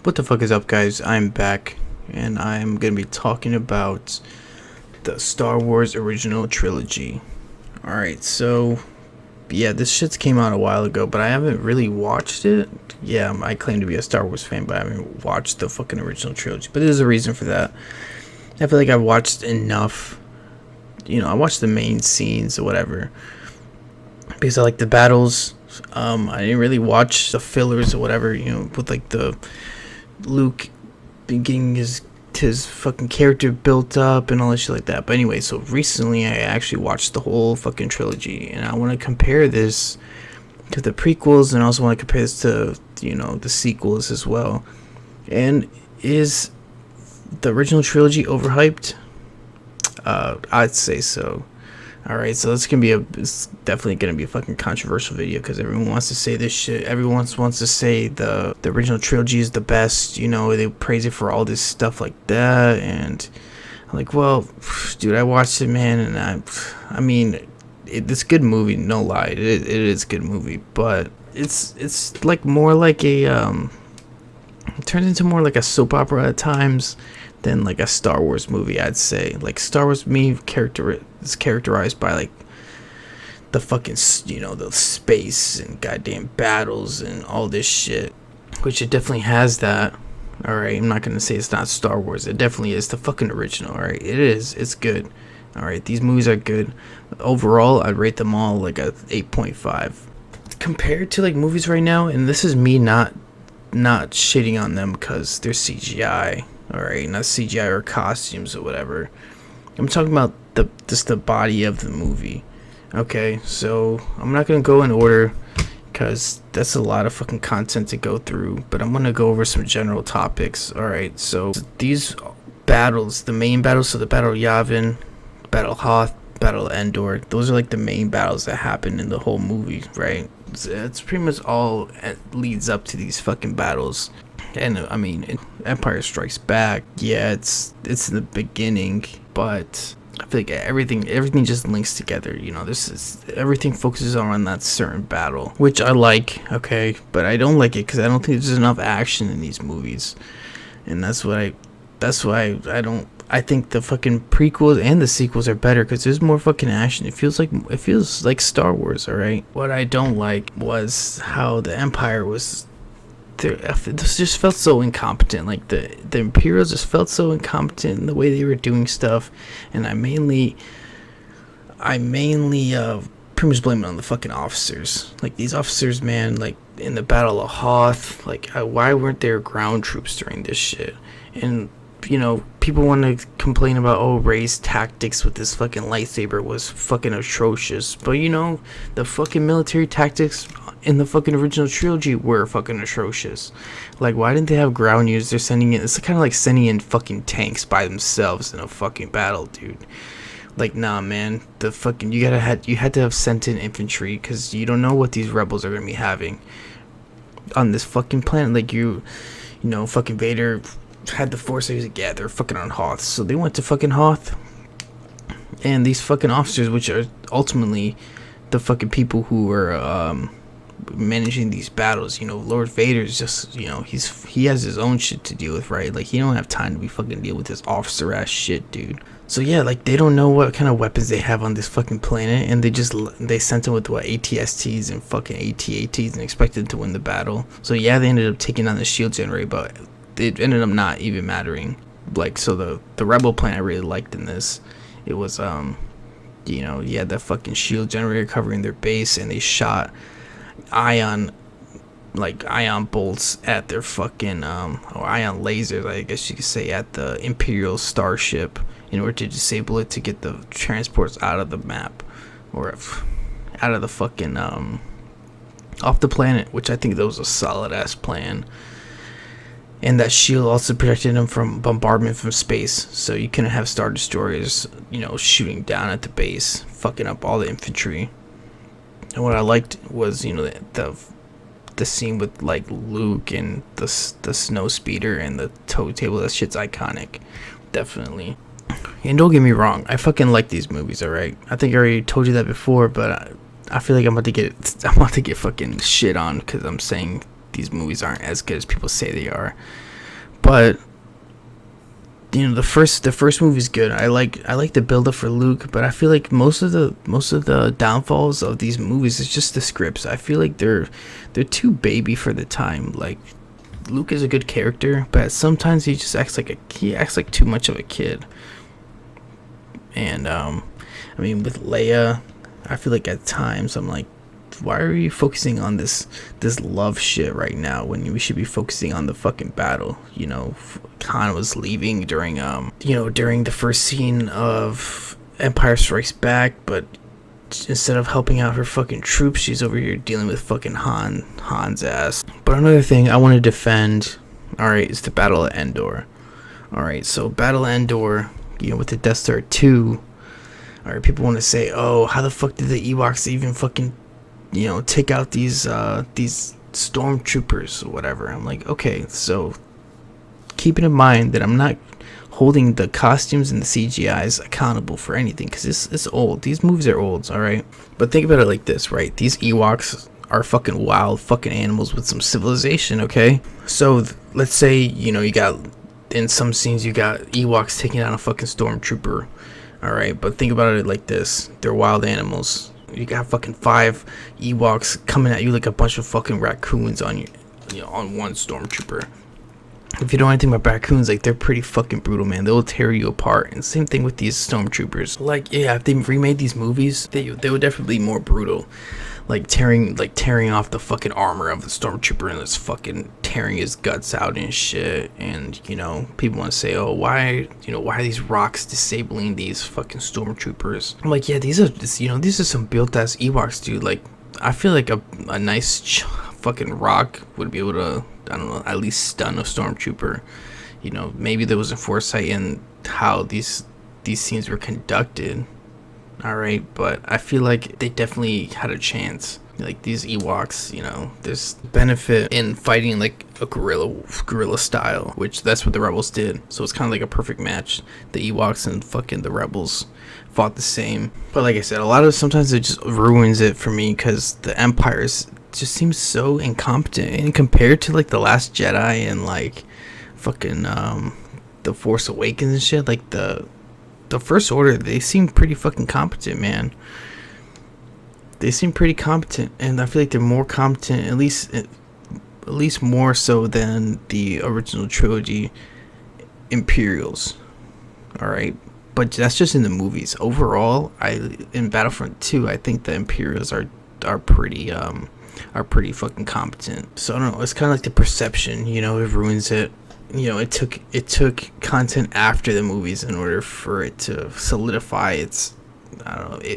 What the fuck is up, guys? I'm back, and I'm gonna be talking about the Star Wars original trilogy. Alright, so yeah, this shit's came out a while ago, but I haven't really watched it. Yeah, I claim to be a Star Wars fan, but I haven't watched the fucking original trilogy. But there's a reason for that. I feel like I've watched enough. I watched the main scenes or whatever because I like the battles. I didn't really watch the fillers or whatever, with like the Luke getting his fucking character built up and all that shit like that. But anyway, so recently I actually watched the whole fucking trilogy, and I want to compare this to the prequels, and I also want to compare this to the sequels as well. And is the original trilogy overhyped? I'd say so. Alright, so it's definitely gonna be a fucking controversial video because everyone wants to say this shit. Everyone wants to say the original trilogy is the best. They praise it for all this stuff like that, and I'm like, well, dude, I watched it, man, and I mean, it's a good movie, no lie, it is a good movie, but it's like more like a it turns into more like a soap opera at times than like a Star Wars movie, I'd say. Like Star Wars is characterized by like the fucking the space and goddamn battles and all this shit, which it definitely has that. Alright, I'm not gonna say it's not Star Wars. It definitely is the fucking original. Alright, it is. It's good. Alright, these movies are good. Overall, I'd rate them all like a 8.5. Compared to like movies right now, and this is me not shitting on them because they're CGI. Alright, not CGI or costumes or whatever. I'm talking about just the body of the movie. Okay, so I'm not gonna go in order because that's a lot of fucking content to go through, but I'm gonna go over some general topics. Alright, so these battles, the main battles, so the Battle of Yavin, Battle of Hoth, Battle of Endor, those are like the main battles that happen in the whole movie, right? It's pretty much all leads up to these fucking battles. And I mean, Empire Strikes Back, yeah, it's in the beginning, but I feel like everything just links together. Everything focuses on that certain battle, which I like, okay, but I don't like it because I don't think there's enough action in these movies, and that's why I think the fucking prequels and the sequels are better because there's more fucking action. It feels like Star Wars, alright? What I don't like was how the Empire was. This just felt so incompetent. Like the Imperials just felt so incompetent in the way they were doing stuff, and I mainly pretty much blame it on the fucking officers. Like these officers, man. Like in the Battle of Hoth, like why weren't there ground troops during this shit? And people want to complain about Rey's tactics with this fucking lightsaber was fucking atrocious, but the fucking military tactics in the fucking original trilogy were fucking atrocious. Like, why didn't they have ground units? They're sending in, it's kind of like sending in fucking tanks by themselves in a fucking battle, dude. Like, nah, man, you had to have sent in infantry because you don't know what these rebels are gonna be having on this fucking planet. Like fucking Vader had the Force. He was like, yeah, they're fucking on Hoth, so they went to fucking Hoth, and these fucking officers, which are ultimately the fucking people who were managing these battles. Lord Vader's just he has his own shit to deal with, right? Like he don't have time to be fucking deal with this officer ass shit, dude. So yeah, like they don't know what kind of weapons they have on this fucking planet, and they sent them with ATSTs and fucking AT-ATs and expected to win the battle. So yeah, they ended up taking on the shield generator, but it ended up not even mattering. Like, so the rebel plan I really liked in this, it was you had that fucking shield generator covering their base, and they shot ion bolts at their fucking or ion lasers, I guess you could say, at the Imperial starship in order to disable it to get the transports out of the map, or out of the fucking off the planet, which I think that was a solid ass plan. And that shield also protected them from bombardment from space, so you couldn't have Star Destroyers shooting down at the base, fucking up all the infantry. And what I liked was the scene with like Luke and the snow speeder and the tow table. That shit's iconic, definitely. And don't get me wrong, I fucking like these movies, alright? I think I already told you that before, but I feel like I'm about to get fucking shit on because I'm saying these movies aren't as good as people say they are. But the first movie is good. I like the build up for Luke, but I feel like most of the downfalls of these movies is just the scripts. I feel like they're too baby for the time. Like, Luke is a good character, but sometimes he just acts like too much of a kid. And I mean, with Leia, I feel like at times I'm like, why are you focusing on this love shit right now when we should be focusing on the fucking battle? Han was leaving during during the first scene of Empire Strikes Back, but instead of helping out her fucking troops, she's over here dealing with fucking Han's ass. But another thing I want to defend, alright, is the Battle of Endor. Alright, so Battle of Endor, with the Death Star 2, alright, people want to say, oh, how the fuck did the Ewoks even fucking take out these stormtroopers or whatever. I'm like, okay, so keeping in mind that I'm not holding the costumes and the CGIs accountable for anything, because it's old. These movies are old, alright? But think about it like this, right? These Ewoks are fucking wild fucking animals with some civilization, okay? So let's say, you got, in some scenes, you got Ewoks taking down a fucking stormtrooper, alright? But think about it like this. They're wild animals. You got fucking 5 Ewoks coming at you like a bunch of fucking raccoons on you, on one stormtrooper. If you don't know anything about raccoons, like, they're pretty fucking brutal, man. They'll tear you apart. And same thing with these stormtroopers. Like, yeah, if they remade these movies, they would definitely be more brutal. Like tearing off the fucking armor of the stormtrooper and just fucking tearing his guts out and shit. And people want to say, oh, why are these rocks disabling these fucking stormtroopers? I'm like, yeah, these are some built ass Ewoks, dude. Like, I feel like a nice fucking rock would be able to, I don't know, at least stun a stormtrooper. Maybe there was a foresight in how these scenes were conducted. Alright, but I feel like they definitely had a chance. Like, these Ewoks, there's benefit in fighting like a guerrilla style, which that's what the Rebels did. So it's kind of like a perfect match. The Ewoks and fucking the Rebels fought the same. But like I said, sometimes it just ruins it for me, because the Empire just seems so incompetent. And compared to like The Last Jedi and like fucking The Force Awakens and shit, like the First Order, they seem pretty fucking competent, man. They seem pretty competent, and I feel like they're more competent, at least more so than the original trilogy Imperials. Alright, but that's just in the movies. Overall, in Battlefront 2, I think the Imperials are pretty fucking competent. So I don't know, it's kind of like the perception, it ruins it. It took content after the movies in order for it to solidify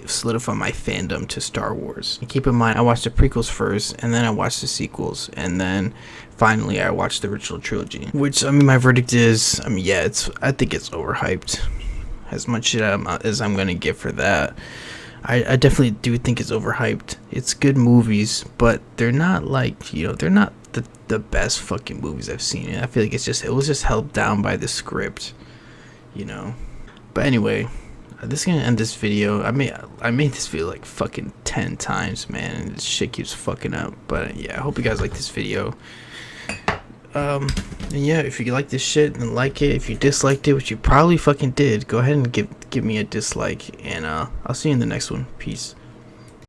solidify my fandom to Star Wars. And keep in mind, I watched the prequels first, and then I watched the sequels, and then finally I watched the original trilogy. Which, I mean, my verdict is, yeah, I think it's overhyped. As much as I'm gonna give for that, I definitely do think it's overhyped. It's good movies, but they're not like, they're not the best fucking movies I've seen. And I feel like it was just held down by the script, But anyway, this is gonna end this video. I made this video like fucking 10 times, man, and this shit keeps fucking up. But yeah, I hope you guys like this video. And yeah, if you like this shit, then like it. If you disliked it, which you probably fucking did, go ahead and give me a dislike. And I'll see you in the next one. Peace.